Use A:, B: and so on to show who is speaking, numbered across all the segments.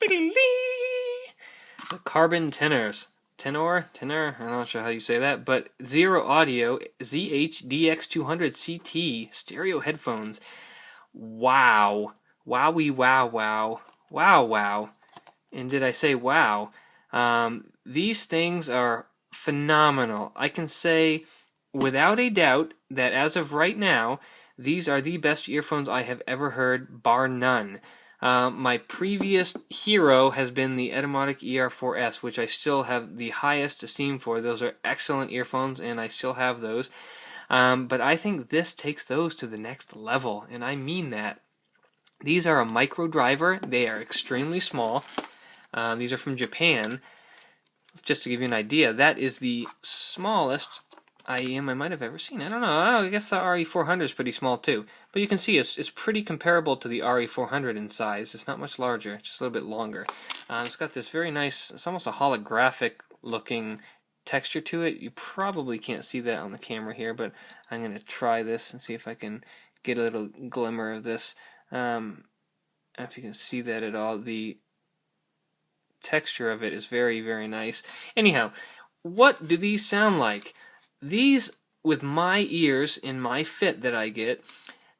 A: The Carbon Tenor, I'm not sure how you say that, but Zero Audio ZH-DX200-CT stereo headphones. Wow. Wowie wow wow. Wow wow. And did I say wow? These things are phenomenal. I can say without a doubt that as of right now, these are the best earphones I have ever heard, bar none. My previous hero has been the Etymotic ER4S, which I still have the highest esteem for. Those are excellent earphones, and I still have those. But I think this takes those to the next level, and I mean that. These are a micro driver. They are extremely small. These are from Japan. Just to give you an idea, that is the smallest IEM I might have ever seen. I don't know. I guess the RE400 is pretty small too. But you can see it's pretty comparable to the RE400 in size. It's not much larger, just a little bit longer. It's got this very nice, it's almost a holographic looking texture to it. You probably can't see that on the camera here, but I'm going to try this and see if I can get a little glimmer of this. If you can see that at all, the texture of it is very, very nice. Anyhow, what do these sound like? These, with my ears in my fit that I get,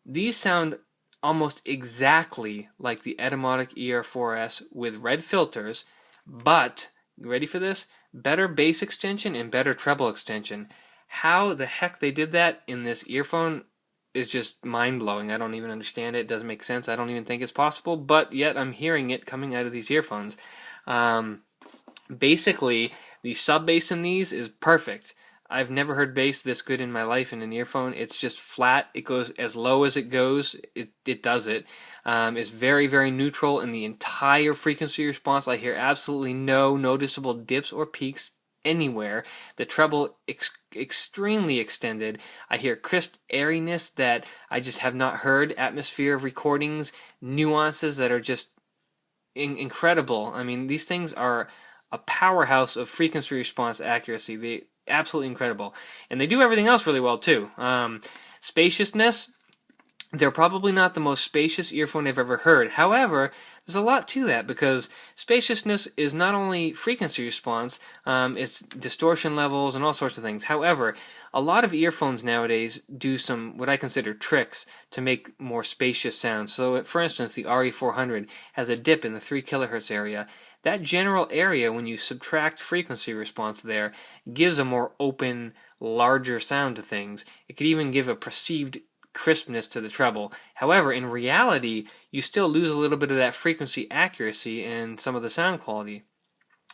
A: these sound almost exactly like the Etymotic ER4S with red filters, but, you ready for this? Better bass extension and better treble extension. How the heck they did that in this earphone is just mind-blowing. I don't even understand it. It doesn't make sense. I don't even think it's possible, but yet I'm hearing it coming out of these earphones. Basically, the sub-bass in these is perfect. I've never heard bass this good in my life in an earphone. It's just flat. It goes as low as it goes. It does it. It's very, very neutral in the entire frequency response. I hear absolutely no noticeable dips or peaks anywhere. The treble extremely extended. I hear crisp airiness that I just have not heard. Atmosphere of recordings, nuances that are just incredible. I mean, these things are a powerhouse of frequency response accuracy. They absolutely incredible, and they do everything else really well too. Spaciousness, they're probably not the most spacious earphone I've ever heard. However, there's a lot to that, because spaciousness is not only frequency response, it's distortion levels and all sorts of things. However, a lot of earphones nowadays do some, what I consider, tricks to make more spacious sounds. So, for instance, the RE400 has a dip in the 3 kHz area. That general area, when you subtract frequency response there, gives a more open, larger sound to things. It could even give a perceived crispness to the treble. However, in reality, you still lose a little bit of that frequency accuracy and some of the sound quality.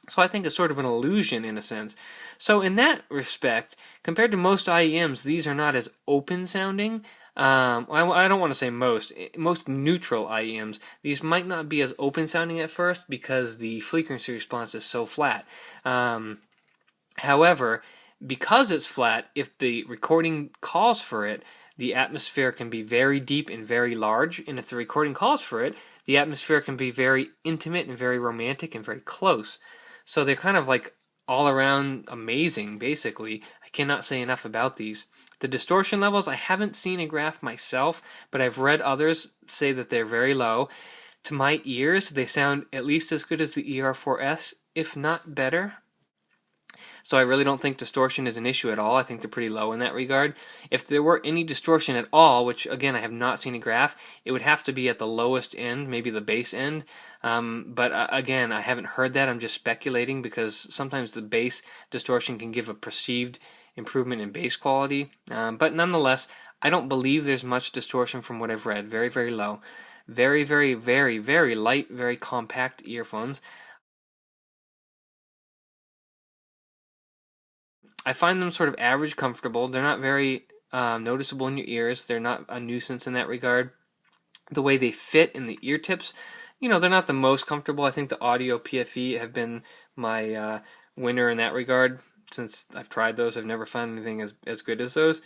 A: So I think it's sort of an illusion in a sense. So in that respect, compared to most IEMs, these are not as open sounding. I don't want to say most neutral IEMs. These might not be as open sounding at first because the frequency response is so flat. However, because it's flat, if the recording calls for it, the atmosphere can be very deep and very large, and if the recording calls for it, the atmosphere can be very intimate and very romantic and very close. So they're kind of like all around amazing, basically. I cannot say enough about these. The distortion levels, I haven't seen a graph myself, but I've read others say that they're very low. To my ears, they sound at least as good as the ER4S, if not better. So I really don't think distortion is an issue at all. I think they're pretty low in that regard. If there were any distortion at all, which again I have not seen a graph, it would have to be at the lowest end, maybe the bass end. But again, I haven't heard that. I'm just speculating, because sometimes the bass distortion can give a perceived improvement in bass quality. But nonetheless, I don't believe there's much distortion from what I've read. Very, very low. Very, very, very, very light, very compact earphones. I find them sort of average comfortable. They're not very noticeable in your ears. They're not a nuisance in that regard. The way they fit in the ear tips, they're not the most comfortable. I think the Audio PFE have been my winner in that regard. Since I've tried those, I've never found anything as good as those.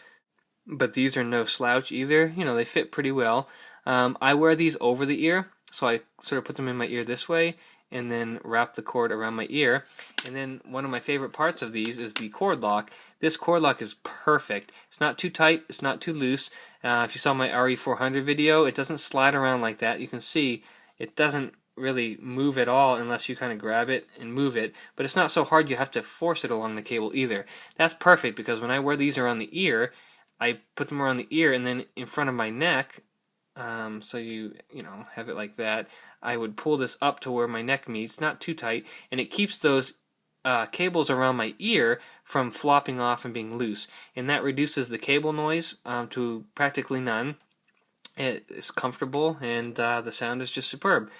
A: But these are no slouch either. They fit pretty well. I wear these over the ear, so I sort of put them in my ear this way, and then wrap the cord around my ear. And then one of my favorite parts of these is the cord lock. This cord lock is perfect. It's not too tight, it's not too loose. If you saw my RE400 video, it doesn't slide around like that. You can see it doesn't really move at all unless you kind of grab it and move it, but it's not so hard you have to force it along the cable either. That's perfect because when I wear these around the ear, I put them around the ear and then in front of my neck, so you know, have it like that. I would pull this up to where my neck meets, not too tight, and it keeps those cables around my ear from flopping off and being loose, and that reduces the cable noise to practically none. It is comfortable, and the sound is just superb.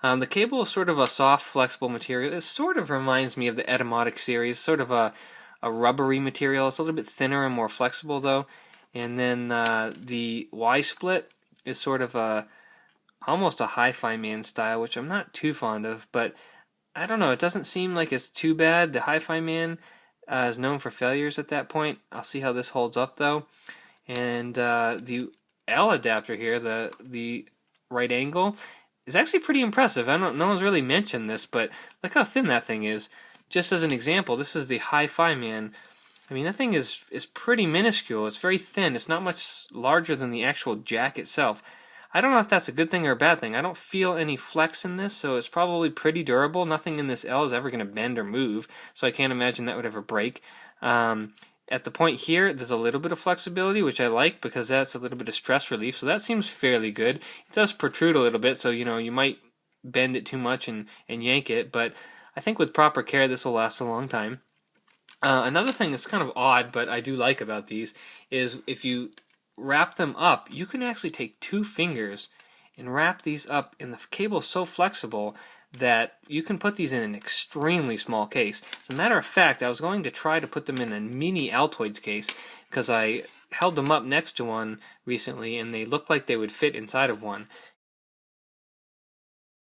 A: The cable is sort of a soft, flexible material. It sort of reminds me of the Etymotic series, sort of a rubbery material. It's a little bit thinner and more flexible, though. And then the Y-split is sort of almost a Hi-Fi Man style, which I'm not too fond of, but I don't know. It doesn't seem like it's too bad. The Hi-Fi Man is known for failures at that point. I'll see how this holds up, though. And the L adapter here, the right angle, is actually pretty impressive. No one's really mentioned this, but look how thin that thing is. Just as an example, this is the Hi-Fi Man. I mean, that thing is pretty minuscule. It's very thin. It's not much larger than the actual jack itself. I don't know if that's a good thing or a bad thing. I don't feel any flex in this, so it's probably pretty durable. Nothing in this L is ever going to bend or move, so I can't imagine that would ever break. At the point here, there's a little bit of flexibility, which I like because that's a little bit of stress relief, so that seems fairly good. It does protrude a little bit, so you might bend it too much and yank it, but I think with proper care, this will last a long time. Another thing that's kind of odd, but I do like about these, is if you wrap them up, you can actually take 2 fingers and wrap these up, and the cable is so flexible that you can put these in an extremely small case. As a matter of fact, I was going to try to put them in a mini Altoids case because I held them up next to one recently and they looked like they would fit inside of one.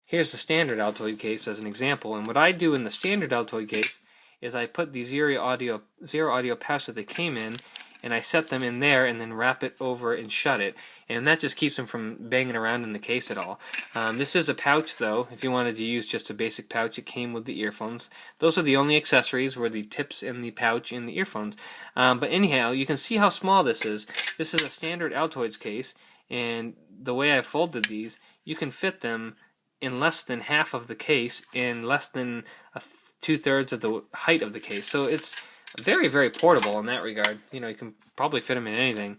A: Here's the standard Altoid case as an example, and what I do in the standard Altoid case is I put the zero audio pouch that they came in, and I set them in there and then wrap it over and shut it, and that just keeps them from banging around in the case at all. This is a pouch, though. If you wanted to use just a basic pouch, it came with the earphones. Those are the only accessories, were the tips and the pouch and the earphones. But anyhow, you can see how small this is. This is a standard Altoids case, and the way I folded these, you can fit them in less than half of the case in less than 2/3 of the height of the case. So it's very, very portable in that regard. You can probably fit them in anything.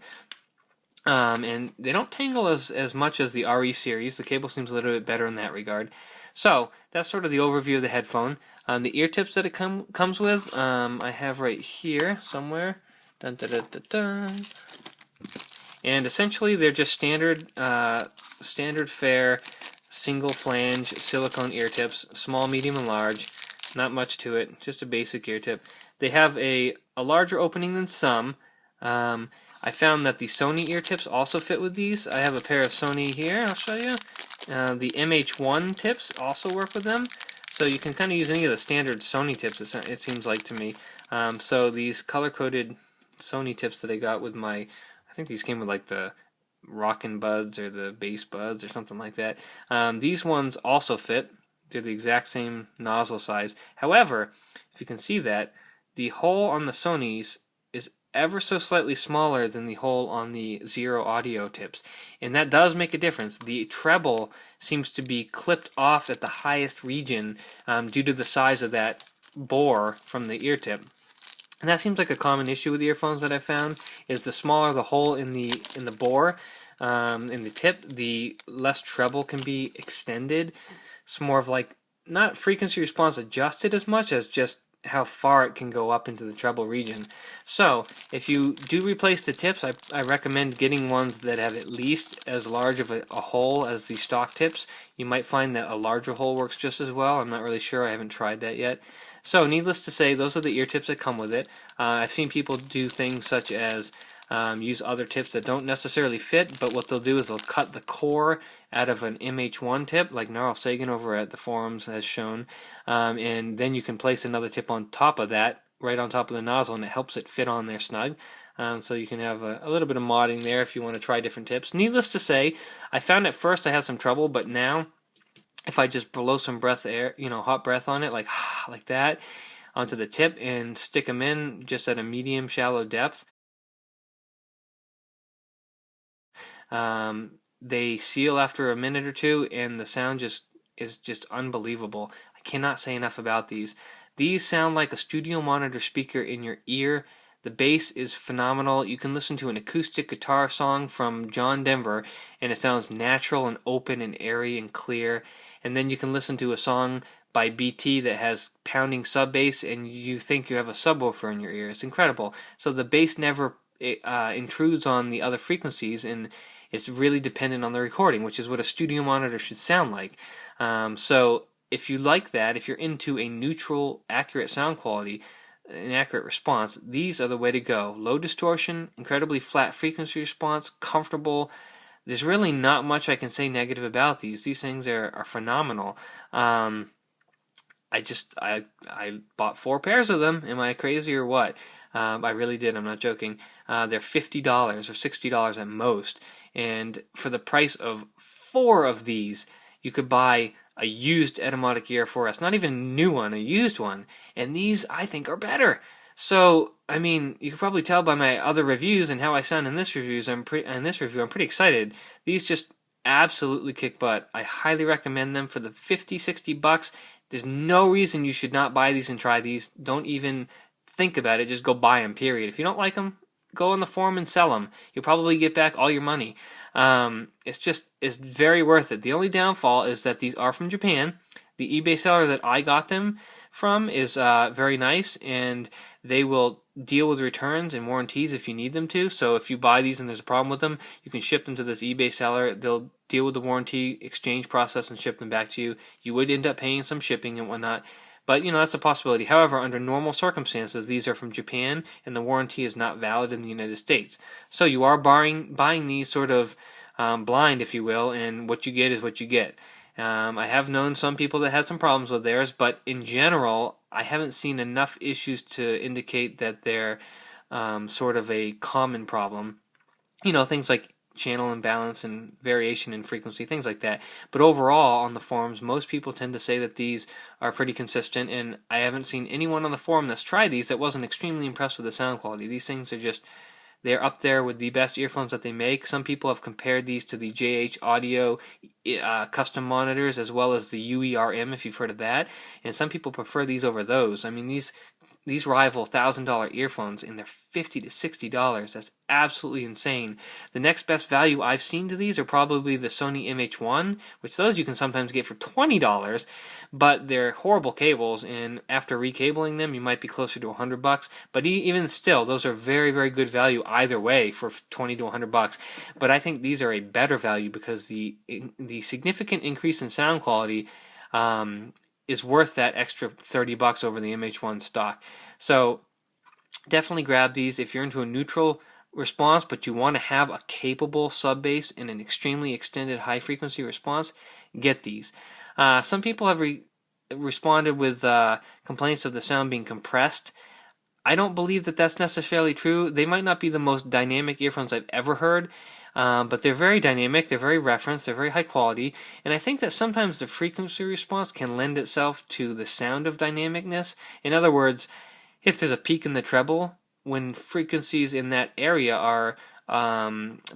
A: And they don't tangle as much as the RE series. The cable seems a little bit better in that regard. So that's sort of the overview of the headphone. The ear tips that it comes with, I have right here somewhere. Dun, dun, dun, dun, dun. And essentially they're just standard fare single flange silicone ear tips, small, medium, and large. Not much to it, just a basic ear tip. They have a larger opening than some. I found that the Sony ear tips also fit with these. I have a pair of Sony here, I'll show you. The MH1 tips also work with them. So you can kind of use any of the standard Sony tips, it seems like to me. So these color-coded Sony tips that I got with I think these came with like the Rockin' Buds or the Bass Buds or something like that. These ones also fit. They're the exact same nozzle size. However, if you can see that, the hole on the Sonys is ever so slightly smaller than the hole on the Zero Audio tips. And that does make a difference. The treble seems to be clipped off at the highest region due to the size of that bore from the ear tip. And that seems like a common issue with earphones that I've found, is the smaller the hole in the bore, in the tip, the less treble can be extended. It's more of like, not frequency response adjusted as much as just how far it can go up into the treble region. So if you do replace the tips, I recommend getting ones that have at least as large of a hole as the stock tips. You might find that a larger hole works just as well. I'm not really sure. I haven't tried that yet. So needless to say, those are the ear tips that come with it. I've seen people do things such as use other tips that don't necessarily fit, but what they'll do is they'll cut the core out of an MH1 tip, like Narl Sagan over at the forums has shown, and then you can place another tip on top of that, right on top of the nozzle, and it helps it fit on there snug. So you can have a little bit of modding there if you want to try different tips. Needless to say, I found at first I had some trouble, but now if I just blow some hot breath on it, like that, onto the tip and stick them in just at a medium shallow depth, they seal after a minute or two, and the sound just is just unbelievable. I cannot say enough about these. These sound like a studio monitor speaker in your ear. The bass is phenomenal. You can listen to an acoustic guitar song from John Denver, and it sounds natural and open and airy and clear. And then you can listen to a song by BT that has pounding sub bass, and you think you have a subwoofer in your ear. It's incredible. So the bass never intrudes on the other frequencies, and it's really dependent on the recording, which is what a studio monitor should sound like. So if you like that, if you're into a neutral, accurate sound quality, an accurate response, these are the way to go. Low distortion, incredibly flat frequency response, comfortable. There's really not much I can say negative about these. These things are phenomenal. I bought 4 pairs of them. Am I crazy or what? I really did. I'm not joking. They're $50 or $60 at most. And for the price of 4 of these, you could buy a used Etymotic Ear 4S, not even a new one, a used one, and these I think are better. So, I mean, you can probably tell by my other reviews and how I sound in this review. I'm pretty excited. These just absolutely kick butt. I highly recommend them for the $50-$60. There's no reason you should not buy these and try these. Don't even think about it. Just go buy them. Period. If you don't like them, go on the forum and sell them. You'll probably get back all your money. It's very worth it. The only downfall is that these are from Japan. The eBay seller that I got them from is very nice, and they will deal with returns and warranties if you need them to. So if you buy these and there's a problem with them, you can ship them to this eBay seller. They'll deal with the warranty exchange process and ship them back to you. You would end up paying some shipping and whatnot, but that's a possibility. However, under normal circumstances, these are from Japan, and the warranty is not valid in the United States. So you are buying these sort of blind, if you will, and what you get is what you get. I have known some people that had some problems with theirs, but in general, I haven't seen enough issues to indicate that they're sort of a common problem. Things like channel imbalance and variation in frequency, things like that. But overall, on the forums, most people tend to say that these are pretty consistent, and I haven't seen anyone on the forum that's tried these that wasn't extremely impressed with the sound quality. These things are just... they're up there with the best earphones that they make. Some people have compared these to the JH Audio custom monitors as well as the UERM, if you've heard of that. And some people prefer these over those. I mean, these rival $1,000 earphones, and they're $50 to $60. That's absolutely insane. The next best value I've seen to these are probably the Sony MH1, which those you can sometimes get for $20, but they're horrible cables, and after recabling them, you might be closer to $100. But even still, those are very, very good value either way for $20 to $100. But I think these are a better value because the significant increase in sound quality is worth that extra $30 over the MH1 stock. So definitely grab these if you're into a neutral response, but you want to have a capable sub bass and an extremely extended high frequency response. Get these. Some people have responded with complaints of the sound being compressed. I don't believe that that's necessarily true. They might not be the most dynamic earphones I've ever heard, but they're very dynamic, they're very referenced, they're very high quality, and I think that sometimes the frequency response can lend itself to the sound of dynamicness. In other words, if there's a peak in the treble, when frequencies in that area are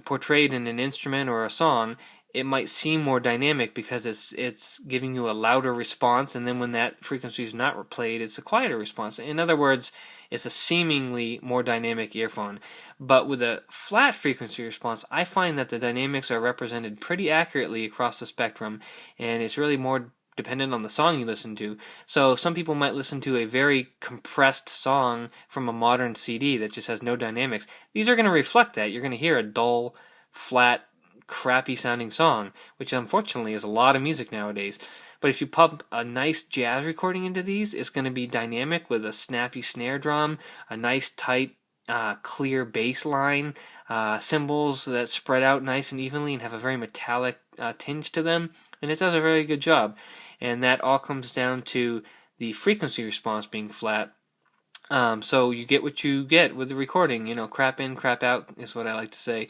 A: portrayed in an instrument or a song, it might seem more dynamic because it's giving you a louder response, and then when that frequency is not played, it's a quieter response. In other words, it's a seemingly more dynamic earphone. But with a flat frequency response, I find that the dynamics are represented pretty accurately across the spectrum, and it's really more dependent on the song you listen to. So some people might listen to a very compressed song from a modern CD that just has no dynamics. These are going to reflect that. You're going to hear a dull, flat, crappy sounding song, which unfortunately is a lot of music nowadays. But if you pump a nice jazz recording into these, it's going to be dynamic with a snappy snare drum, a nice tight clear bass line, cymbals that spread out nice and evenly and have a very metallic tinge to them, and it does a very good job. And that all comes down to the frequency response being flat. So you get what you get with the recording, crap in, crap out is what I like to say.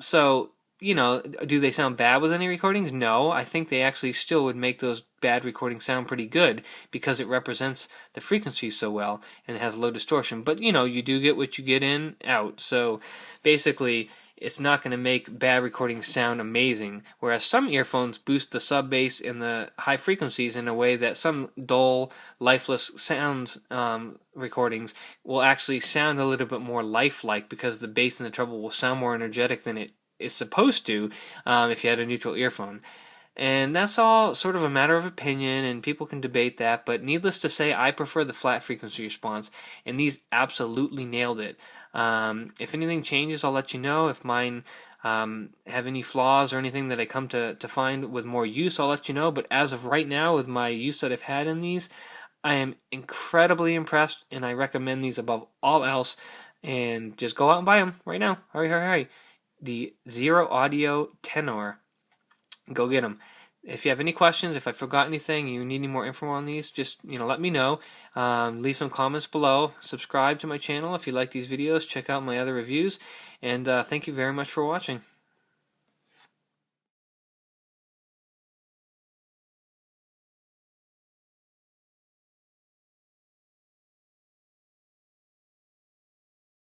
A: So, do they sound bad with any recordings? No, I think they actually still would make those bad recordings sound pretty good because it represents the frequency so well and it has low distortion. But, you do get what you get in, out. So basically, it's not going to make bad recordings sound amazing. Whereas some earphones boost the sub bass and the high frequencies in a way that some dull, lifeless sounds recordings will actually sound a little bit more lifelike, because the bass and the treble will sound more energetic than it is supposed to if you had a neutral earphone. And that's all sort of a matter of opinion, and people can debate that, but needless to say, I prefer the flat frequency response, and these absolutely nailed it. If anything changes, I'll let you know. If mine have any flaws or anything that I come to find with more use, I'll let you know. But as of right now, with my use that I've had in these, I am incredibly impressed, and I recommend these above all else. And just go out and buy them right now. Hurry, hurry, hurry. The Zero Audio Tenor. Go get them. If you have any questions, if I forgot anything, you need any more info on these, just let me know. Leave some comments below. Subscribe to my channel if you like these videos. Check out my other reviews. And thank you very much for watching.